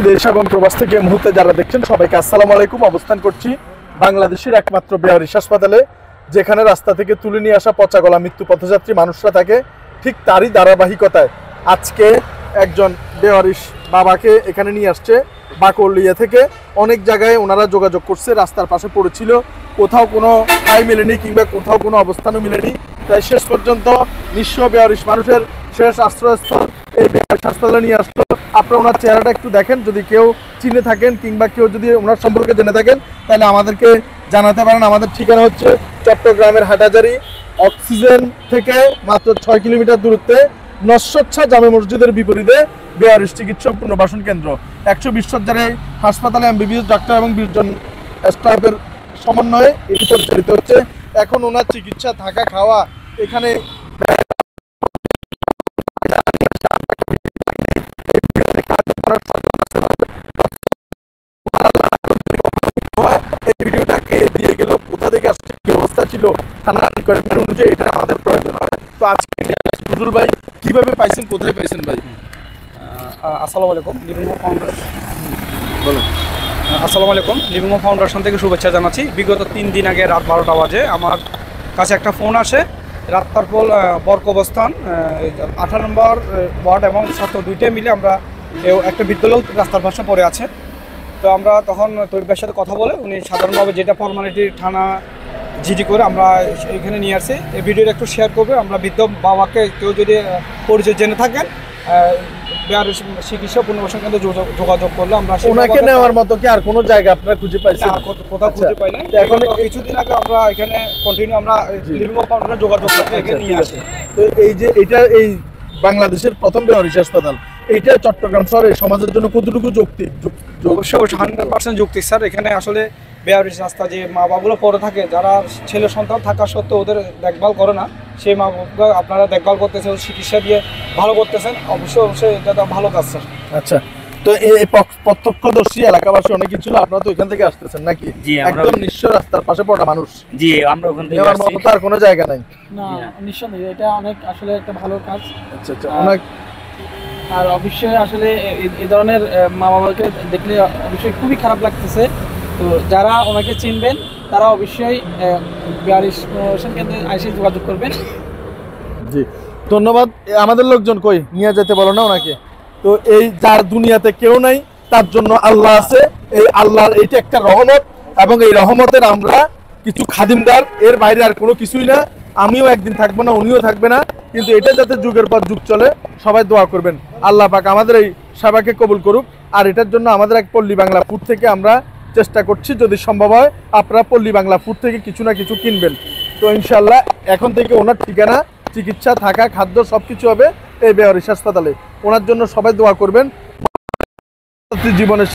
দেশ এবং প্রবাস থেকে মুহূর্তে যারা দেখছেন সবাইকে আসসালামু আলাইকুম। অবস্থান করছি বাংলাদেশের একমাত্র বেয়ারিশ হাসপাতালে, যেখানে রাস্তা থেকে তুলে নিয়ে আসা পচা গলা মৃত্যু পথযাত্রী মানুষরা থাকে। ঠিক তারই ধারাবাহিকতায় আজকে একজন বেয়ারিশ বাবাকে এখানে নিয়ে আসছে বাকলিয়া থেকে। অনেক জায়গায় ওনারা যোগাযোগ করছে, রাস্তার পাশে পড়েছিল, কোথাও কোনো ঠাঁই মেলেনি কিংবা কোথাও কোনো অবস্থানও মিলেনি। তাই শেষ পর্যন্ত নিঃস্ব বেয়ারিশ মানুষের শেষ আশ্রয়স্থল এই বেয়ারিশ হাসপাতালে নিয়ে আসলো। আপনারা ওনার চেহারাটা একটু দেখেন, যদি কেউ চিনে থাকেন কিংবা কেউ যদি ওনার সম্পর্কে জেনে থাকেন তাহলে আমাদেরকে জানাতে পারেন। আমাদের ঠিকানা হচ্ছে চট্টগ্রামের হাটাজারি, অক্সিজেন থেকে মাত্র 6 কিলোমিটার দূরত্বে নস্বচ্ছা জামে মসজিদের বিপরীতে বেয়ারিশ চিকিৎসক পুনর্বাসন কেন্দ্র। 120 শয্যার এই হাসপাতালে এমবিবিএস ডাক্তার এবং 20 জন স্টাফের সমন্বয়ে এটি পরিচালিত হচ্ছে। এখন ওনার চিকিৎসা, থাকা, খাওয়া এখানে দিয়ে গেল, কোথা থেকে আসছে, কি অবস্থা ছিল, থানা রিকোয়ারমেন্ট অনুযায়ী এটা আমাদের প্রয়োজন হয়। তো আজকে নজরুল ভাই কিভাবে পাইছেন, কোথায় পাইছেন ভাই? আসসালামু আলাইকুম। লিভিং বলুন। আসসালামু আলাইকুম, লিভিং ফাউন্ডেশন থেকে শুভেচ্ছা জানাচ্ছি। বিগত 3 দিন আগে রাত 12টা বাজে আমার কাছে একটা ফোন আসে। রাত্তারপোল বর্ক অবস্থান 18 নম্বর ওয়ার্ড এবং ছাত্র দুইটাই মিলে আমরা একটা বিদ্যালয় রাস্তার পাশে পড়ে আছে। তো আমরা তখন তৈরির সাথে কথা বলে উনি সাধারণভাবে যেটা ফর্মালিটি থানা জিডি করে আমরা এখানে নিয়ে আসি। এই ভিডিওটা একটু শেয়ার করবে। আমরা বৃদ্ধ বাবাকে কেউ যদি পরিচয় জেনে থাকেন বেয়ারিশ চিকিৎসা পুনর্বাসন কেন্দ্রে যোগাযোগ করলে আমরা ওনাকে নেওয়ার মতো কি আর কোনো জায়গা আপনারা খুঁজে পাইছেন? কোথাও খুঁজে পাই না। এখন কিছুদিন আগে আমরা এখানে কন্টিনিউ আমরা লিভিং ফাউন্ডেশনে যোগাযোগ করতে এখানে নিয়ে আসি। তো এই যে এটা এই বাংলাদেশের প্রথম বেয়ারিশ হাসপাতাল, এইটা চট্টগ্রাম শহরে সমাজের জন্য কতটুকু যৌক্তিক? অবশ্যই 100% যৌক্তিক স্যার। এখানে আসলে বেয়ারিশ রাস্তা যে মা বাবাগুলো পড়ে থাকে, যারা ছেলে সন্তান থাকা সত্ত্বেও ওদের দেখভাল করে না, সেই মা বাবা আপনারা দেখভাল করতেছেন, চিকিৎসা দিয়ে ভালো করতেছেন। অবশ্যই এটা তো ভালো কাজ স্যার। আচ্ছা, তো এই প্রত্যক্ষদর্শী এলাকাবাসী অনেক কিছু, আপনারা তো ওইখান থেকে আসতেছেন নাকি? একদম নিঃস্ব রাস্তার পাশে পড়া মানুষ। জি, আমরা ওখান থেকে নেওয়ার মতো তার কোনো জায়গা নাই। না, নিঃসন্দেহে এটা অনেক আসলে একটা ভালো কাজ। আচ্ছা আচ্ছা, অনেক। আর অবশ্যই আসলে এই ধরনের মা বাবাকে দেখলে অবশ্যই খুবই খারাপ লাগতেছে। তো যারা ওনাকে চিনবেন তারা অবশ্যই বেয়ারিশ পুনর্বাসন কেন্দ্রে এসে যোগাযোগ করবেন। জি, ধন্যবাদ। আমাদের লোকজন কই নিয়ে যেতে বলো না ওনাকে। তো এই যার দুনিয়াতে কেউ নাই তার জন্য আল্লাহ আছে। এই আল্লাহর এইটা একটা রহমত, এবং এই রহমতের আমরা কিছু খাদিমদার, এর বাইরে আর কোনো কিছুই না। আমিও একদিন থাকবো না, উনিও থাকবে না, কিন্তু এটা যাতে যুগের পর যুগ চলে, সবাই দোয়া করবেন আল্লাহ পাক আমাদের এই সেবাকে কবুল করুক। আর এটার জন্য আমাদের এক পল্লী বাংলা ফুড থেকে আমরা চেষ্টা করছি, যদি সম্ভব হয় আপনারা পল্লী বাংলা ফুড থেকে কিছু না কিছু কিনবেন। তো ইনশাল্লাহ এখন থেকে ওনার ঠিকানা, চিকিৎসা, থাকা, খাদ্য সবকিছু হবে এই বেয়ারিশ হাসপাতালে। ওনার জন্য সবাই দোয়া করবেন। জীবনের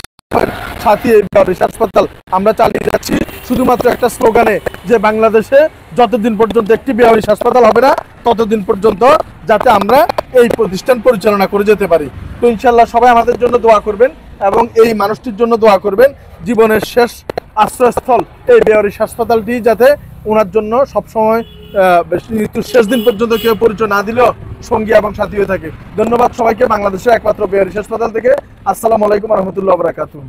সাথী এই বেয়ারিশ হাসপাতাল আমরা চালিয়ে যাচ্ছি শুধুমাত্র একটা স্লোগানে, যে বাংলাদেশে যতদিন পর্যন্ত একটি বেয়ারিশ হাসপাতাল হবে না ততদিন পর্যন্ত যাতে আমরা এই প্রতিষ্ঠান পরিচালনা করে যেতে পারি। তো ইনশাল্লাহ সবাই আমাদের জন্য দোয়া করবেন এবং এই মানুষটির জন্য দোয়া করবেন। জীবনের শেষ আশ্রয়স্থল এই বেয়ারিশ হাসপাতালটি যাতে ওনার জন্য সবসময় মৃত্যুর শেষ দিন পর্যন্ত কেউ পরিচয় না দিলেও সঙ্গী এবং সাথী হয়ে থাকে। ধন্যবাদ সবাইকে বাংলাদেশের একমাত্র বেয়ারিশ হাসপাতাল থেকে। আসসালামু আলাইকুম ওয়া রাহমাতুল্লাহি ওয়া বারাকাতুহু।